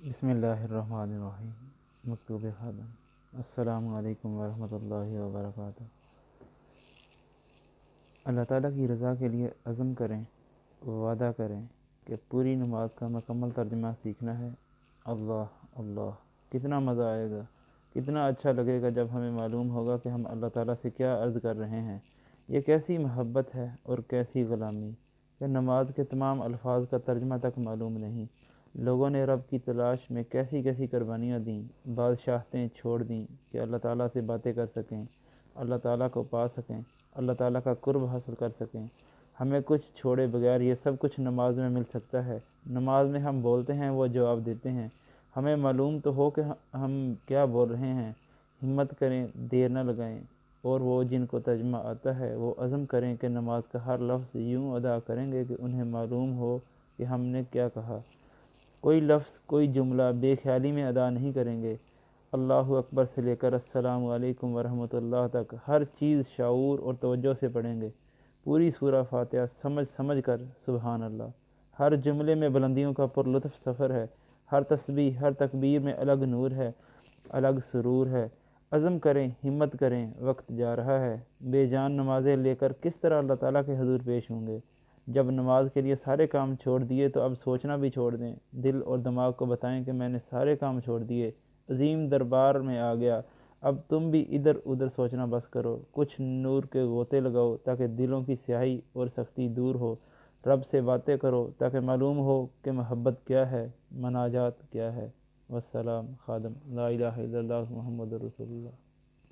بسم اللہ الرحمن الرحیم۔ مکتوب خادم۔ السلام علیکم ورحمۃ اللہ وبرکاتہ۔ اللہ تعالیٰ کی رضا کے لیے عزم کریں، وعدہ کریں کہ پوری نماز کا مکمل ترجمہ سیکھنا ہے۔ اللہ اللہ، کتنا مزہ آئے گا، کتنا اچھا لگے گا جب ہمیں معلوم ہوگا کہ ہم اللہ تعالیٰ سے کیا عرض کر رہے ہیں۔ یہ کیسی محبت ہے اور کیسی غلامی کہ نماز کے تمام الفاظ کا ترجمہ تک معلوم نہیں۔ لوگوں نے رب کی تلاش میں کیسی کیسی قربانیاں دیں، بادشاہتیں چھوڑ دیں کہ اللہ تعالیٰ سے باتیں کر سکیں، اللہ تعالیٰ کو پا سکیں، اللہ تعالیٰ کا قرب حاصل کر سکیں۔ ہمیں کچھ چھوڑے بغیر یہ سب کچھ نماز میں مل سکتا ہے۔ نماز میں ہم بولتے ہیں، وہ جواب دیتے ہیں۔ ہمیں معلوم تو ہو کہ ہم کیا بول رہے ہیں۔ ہمت کریں، دیر نہ لگائیں، اور وہ جن کو ترجمہ آتا ہے وہ عزم کریں کہ نماز کا ہر لفظ یوں ادا کریں گے کہ انہیں معلوم ہو کہ ہم نے کیا کہا۔ کوئی لفظ، کوئی جملہ بے خیالی میں ادا نہیں کریں گے۔ اللہ اکبر سے لے کر السلام علیکم ورحمۃ اللہ تک ہر چیز شعور اور توجہ سے پڑھیں گے۔ پوری سورہ فاتحہ سمجھ سمجھ کر سبحان اللہ۔ ہر جملے میں بلندیوں کا پرلطف سفر ہے۔ ہر تسبیح، ہر تکبیر میں الگ نور ہے، الگ سرور ہے۔ عزم کریں، ہمت کریں، وقت جا رہا ہے۔ بے جان نمازیں لے کر کس طرح اللہ تعالیٰ کے حضور پیش ہوں گے؟ جب نماز کے لیے سارے کام چھوڑ دیے تو اب سوچنا بھی چھوڑ دیں۔ دل اور دماغ کو بتائیں کہ میں نے سارے کام چھوڑ دیے، عظیم دربار میں آ گیا۔ اب تم بھی ادھر ادھر سوچنا بس کرو، کچھ نور کے غوطے لگاؤ تاکہ دلوں کی سیاہی اور سختی دور ہو۔ رب سے باتیں کرو تاکہ معلوم ہو کہ محبت کیا ہے، مناجات کیا ہے۔ والسلام خادم۔ لا الہ الا اللہ محمد رسول اللہ۔